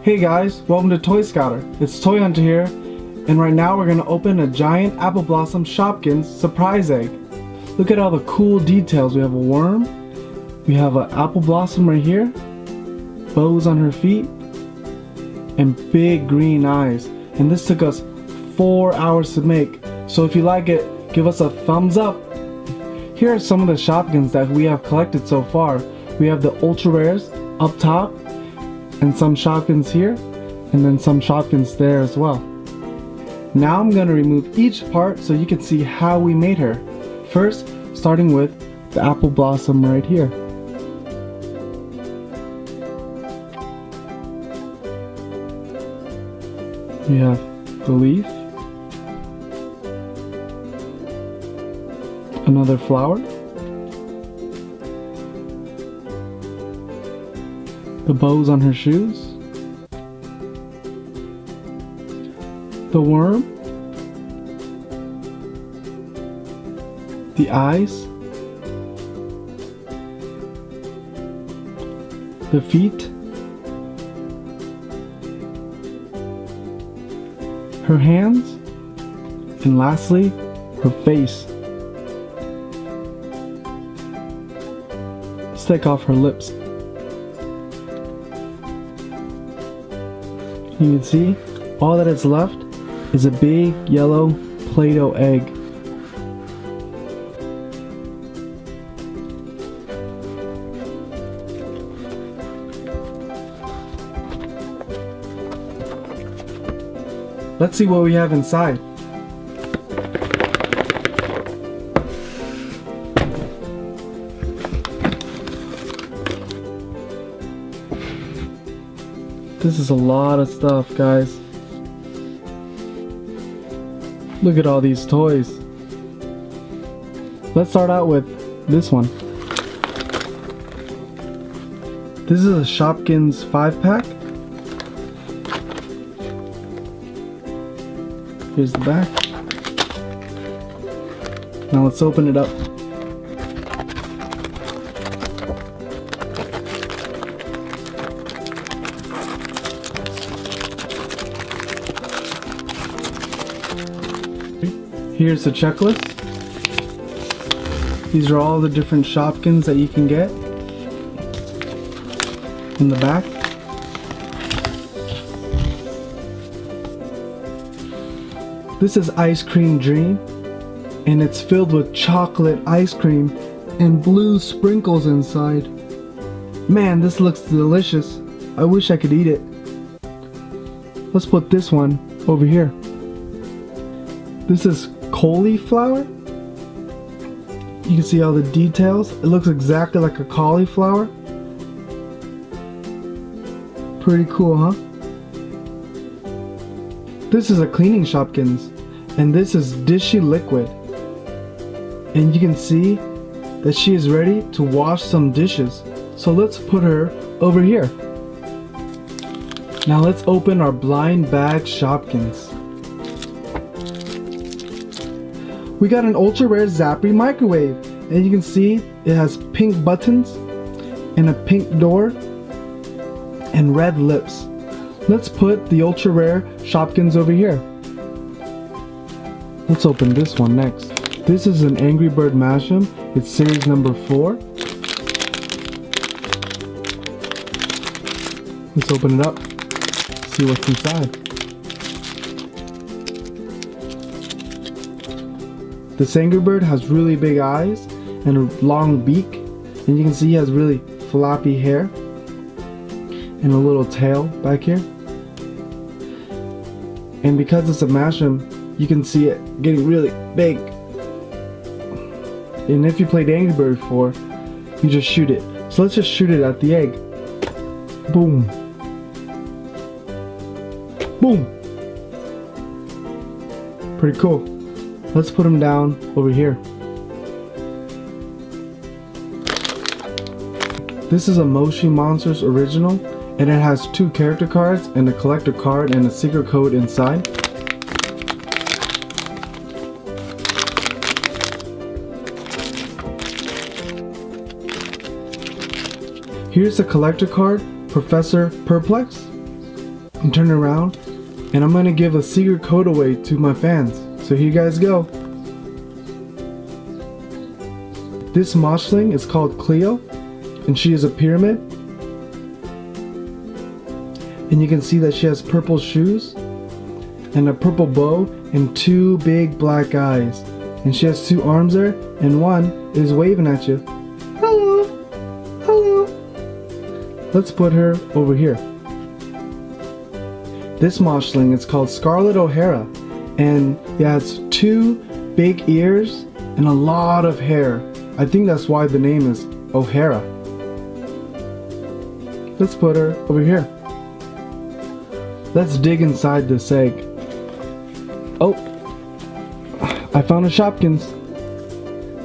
Hey guys, welcome to Toy Scouter. It's Toy Hunter here, and right now we're gonna open a giant Apple Blossom Shopkins surprise egg. Look at all the cool details. We have a worm, we have an apple blossom right here, bows on her feet, and big green eyes. And this took us 4 hours to make. So if you like it, give us a thumbs up. Here are some of the Shopkins that we have collected so far. We have the ultra rares up top, and some Shopkins here, and then some Shopkins there as well. Now I'm going to remove each part so you can see how we made her. First, starting with the apple blossom right here. We have the leaf, another flower, the bows on her shoes, the worm, the eyes, the feet, her hands, and lastly, her face. Let's take off her lips. You can see all that is left is a big yellow Play-Doh egg. Let's see what we have inside. This is a lot of stuff, guys. Look at all these toys. Let's start out with this one. This is a Shopkins 5-pack. Here's the back. Now let's open it up. Here's the checklist. These are all the different Shopkins that you can get in the back. This is Ice Cream Dream, and it's filled with chocolate ice cream and blue sprinkles inside. Man, this looks delicious. I wish I could eat it. Let's put this one over here. This is cauliflower. You can see all the details. It looks exactly like a cauliflower. Pretty cool, huh? This is a cleaning Shopkins, and this is Dishy Liquid. And you can see that she is ready to wash some dishes. So let's put her over here. Now let's open our blind bag Shopkins. We got an ultra rare Zapri microwave, and you can see it has pink buttons and a pink door and red lips. Let's put the ultra rare Shopkins over here. Let's open this one next. This is an Angry Bird Mashem. It's series number 4. Let's open it up, see what's inside. This Angry Bird has really big eyes and a long beak, and you can see he has really floppy hair and a little tail back here. And because it's a Mashem, you can see it getting really big. And if you played Angry Bird before, you just shoot it. So let's just shoot it at the egg. Boom. Boom. Pretty cool. Let's put them down over here. This is a Moshi Monsters original, and it has 2 character cards and a collector card and a secret code inside. Here's the collector card, Professor Perplex. and turn around, and I'm gonna give a secret code away to my fans. So here you guys go. This moshling is called Cleo, and she is a pyramid. And you can see that she has purple shoes and a purple bow and 2 big black eyes. And she has 2 arms there, and one is waving at you. Hello, hello. Let's put her over here. This moshling is called Scarlet O'Hara, and it has 2 big ears and a lot of hair. I think that's why the name is O'Hara. Let's put her over here. Let's dig inside this egg. Oh, I found a Shopkins.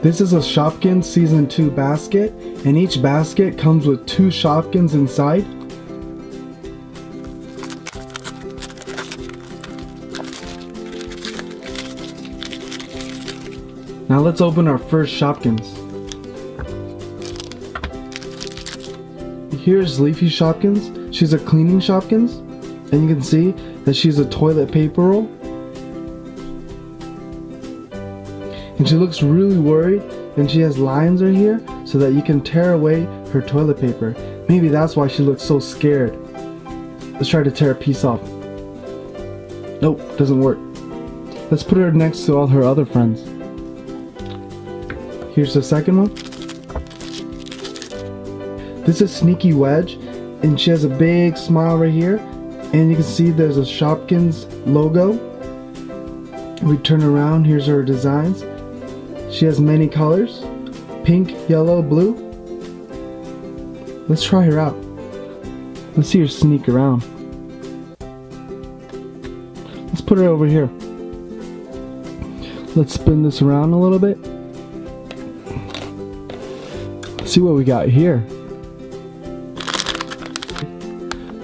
This is a Shopkins Season 2 basket, and each basket comes with 2 Shopkins inside. Now let's open our first Shopkins. Here's Leafy Shopkins. She's a cleaning Shopkins, and you can see that she's a toilet paper roll. And she looks really worried, and she has lines right here so that you can tear away her toilet paper. Maybe that's why she looks so scared. Let's try to tear a piece off. Nope, doesn't work. Let's put her next to all her other friends. Here's the second one. This is Sneaky Wedge, and she has a big smile right here, and you can see there's a Shopkins logo. We turn around, here's her designs. She has many colors: pink, yellow, blue. Let's try her out. Let's see her sneak around. Let's put her over here. Let's spin this around a little bit. Let's see what we got here.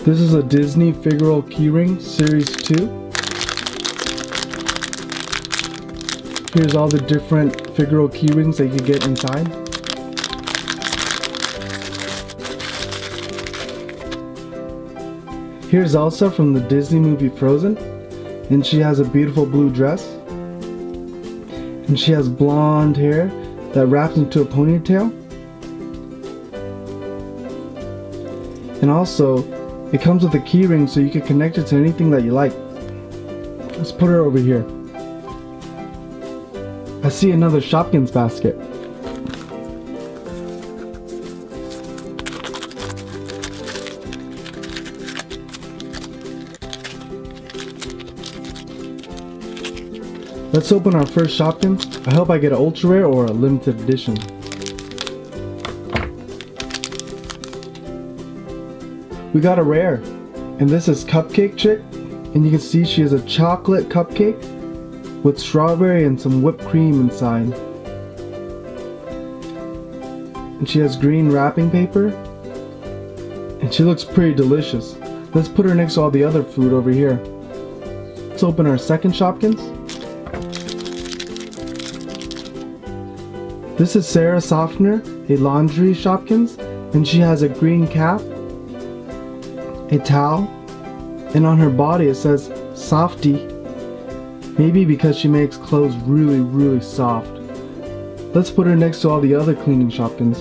This is a Disney Figural Keyring Series 2. Here's all the different Figural keyrings that you can get inside. Here's Elsa from the Disney movie Frozen, and she has a beautiful blue dress. And she has blonde hair that wraps into a ponytail. And also, it comes with a keyring so you can connect it to anything that you like. Let's put her over here. I see another Shopkins basket. Let's open our first Shopkins. I hope I get an ultra rare or a limited edition. We got a rare, and this is Cupcake Chick, and you can see she has a chocolate cupcake with strawberry and some whipped cream inside. And she has green wrapping paper, and she looks pretty delicious. Let's put her next to all the other food over here. Let's open our second Shopkins. This is Sarah Softener, a laundry Shopkins, and she has a green cap, a towel, and on her body it says Softy, maybe because she makes clothes really, really soft. Let's put her next to all the other cleaning Shopkins.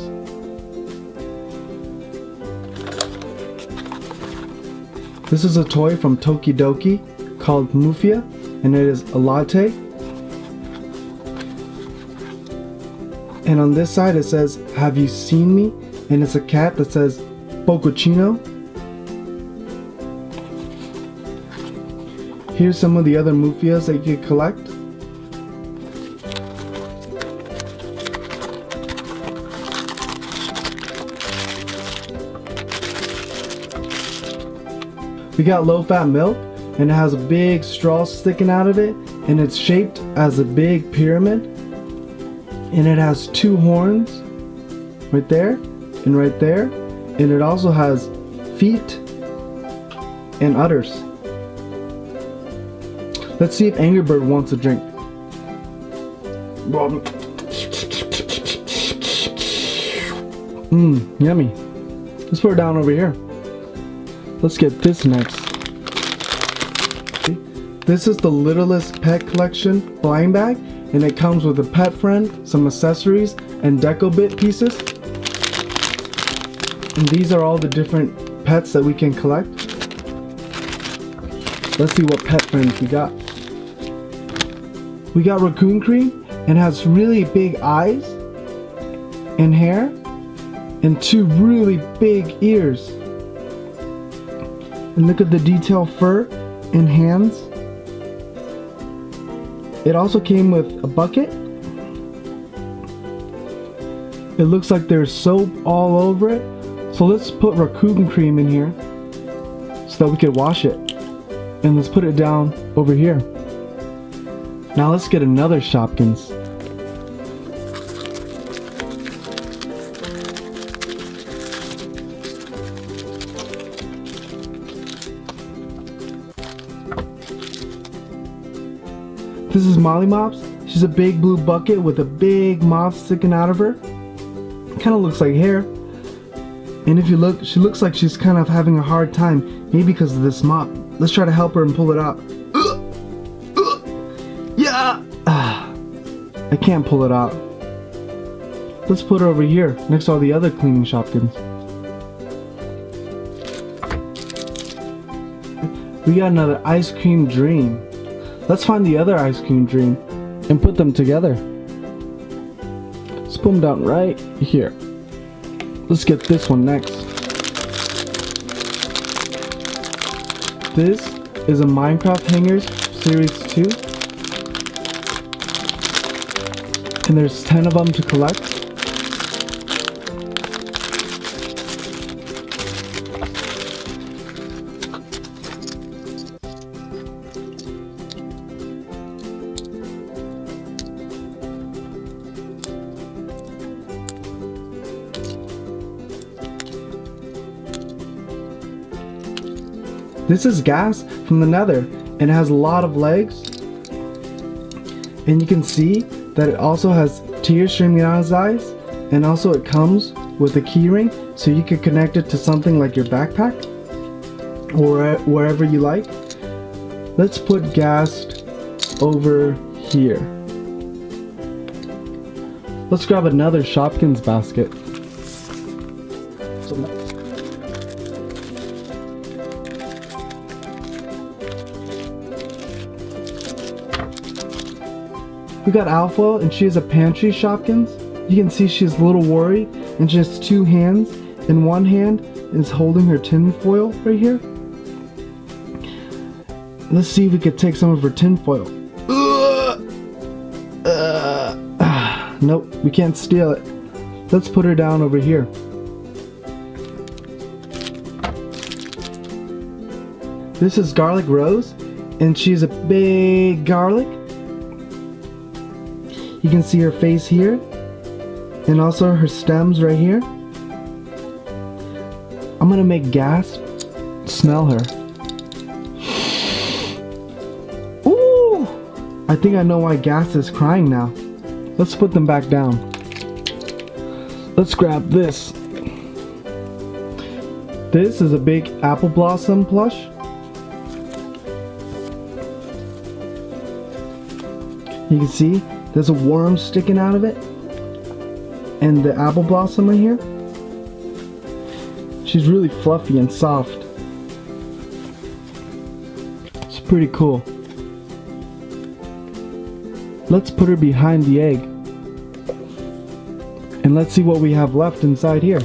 This is a toy from Tokidoki called Moofia, and it is a latte. And on this side it says, "Have you seen me?" And it's a cat that says Bocconcino. Here's some of the other Moofias that you can collect. We got low-fat milk, and it has a big straw sticking out of it, and it's shaped as a big pyramid. And it has 2 horns right there and right there, and it also has feet and udders. Let's see if Angry Bird wants a drink. Yummy. Let's put it down over here. Let's get this next. This is the Littlest Pet Collection blind bag, and it comes with a pet friend, some accessories, and deco bit pieces. And these are all the different pets that we can collect. Let's see what pet friends we got. We got Raccoon Cream, and has really big eyes and hair and 2 really big ears. And look at the detailed fur and hands. It also came with a bucket. It looks like there's soap all over it. So let's put Raccoon Cream in here so that we could wash it. And let's put it down over here. Now let's get another Shopkins. This is Molly Mops. She's a big blue bucket with a big mop sticking out of her. Kind of looks like hair. And if you look, she looks like she's kind of having a hard time, maybe because of this mop. Let's try to help her and pull it out. Yeah! I can't pull it out. Let's put her over here next to all the other cleaning Shopkins. We got another ice cream dream. Let's find the other ice cream dream and put them together. Let's put them down right here. Let's get this one next. This is a Minecraft Hangers Series 2. And there's 10 of them to collect. This is gas from the Nether, and it has a lot of legs. And you can see that it also has tears streaming out of his eyes, and also it comes with a key ring, so you can connect it to something like your backpack or wherever you like. Let's put gas over here. Let's grab another Shopkins basket. We got Alpha, and she is a pantry Shopkins. You can see she's a little worried, and she has 2 hands, and one hand is holding her tin foil right here. Let's see if we could take some of her tin foil. Nope, we can't steal it. Let's put her down over here. This is Garlic Rose, and she's a big garlic. You can see her face here, and also her stems right here. I'm gonna make gas smell her. Ooh! I think I know why gas is crying now. Let's put them back down. Let's grab this. This is a big apple blossom plush. You can see there's a worm sticking out of it, and the apple blossom right here. She's really fluffy and soft. It's pretty cool. Let's put her behind the egg, and let's see what we have left inside here.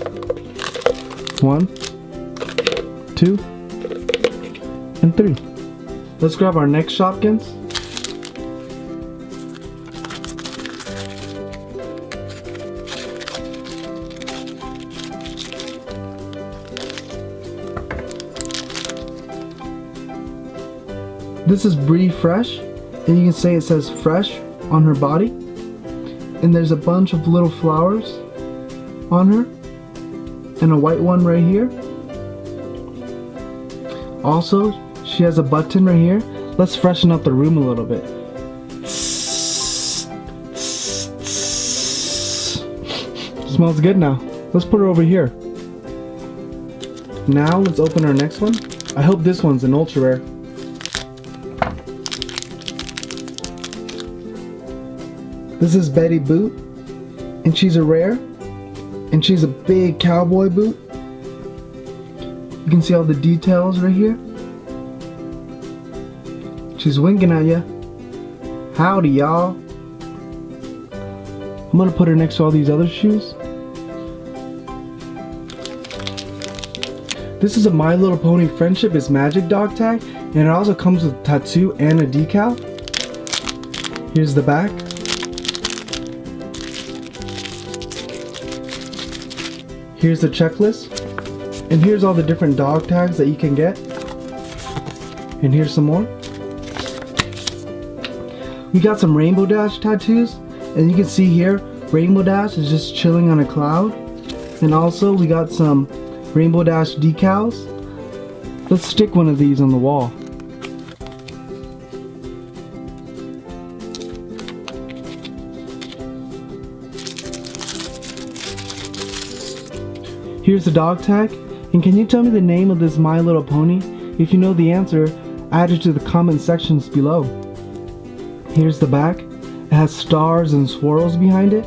1, 2, and 3. Let's grab our next Shopkins. This is Bree Fresh, and you can say it says fresh on her body, and there's a bunch of little flowers on her and a white one right here. Also, she has a button right here. Let's freshen up the room a little bit. Smells good now. Let's put her over here. Now let's open our next one. I hope this one's an ultra rare. This is Betty Boot, and she's a rare, and she's a big cowboy boot. You can see all the details right here. She's winking at ya. Howdy, y'all. I'm gonna put her next to all these other shoes. This is a My Little Pony Friendship is Magic dog tag, and it also comes with a tattoo and a decal. Here's the back. Here's the checklist. And here's all the different dog tags that you can get. And here's some more. We got some Rainbow Dash tattoos, and you can see here Rainbow Dash is just chilling on a cloud. And also we got some Rainbow Dash decals. Let's stick one of these on the wall. Here's the dog tag, and can you tell me the name of this My Little Pony? If you know the answer, add it to the comment sections below. Here's the back. It has stars and swirls behind it,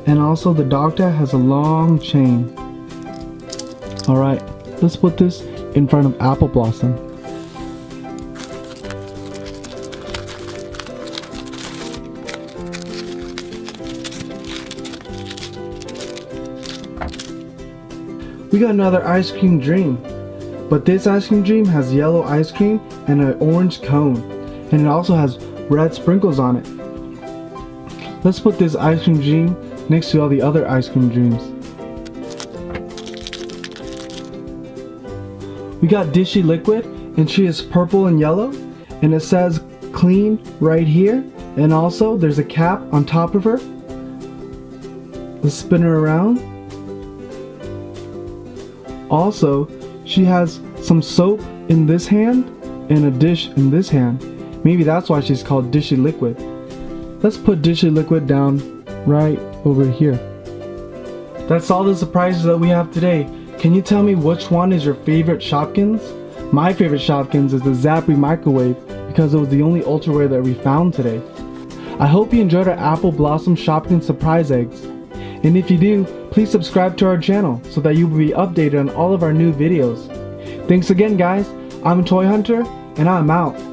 and also the dog tag has a long chain. Alright, let's put this in front of Apple Blossom. We got another ice cream dream, but this ice cream dream has yellow ice cream and an orange cone, and it also has red sprinkles on it. Let's put this ice cream dream next to all the other ice cream dreams. We got Dishy Liquid, and she is purple and yellow, and it says clean right here, and also there's a cap on top of her. Let's spin her around. Also, she has some soap in this hand and a dish in this hand. Maybe that's why she's called Dishy Liquid. Let's put Dishy Liquid down right over here. That's all the surprises that we have today. Can you tell me which one is your favorite Shopkins? My favorite Shopkins is the Zapri microwave because it was the only ultraware that we found today. I hope you enjoyed our Apple Blossom Shopkins surprise eggs. And if you do, please subscribe to our channel so that you will be updated on all of our new videos. Thanks again, guys. I'm Toy Hunter, and I'm out.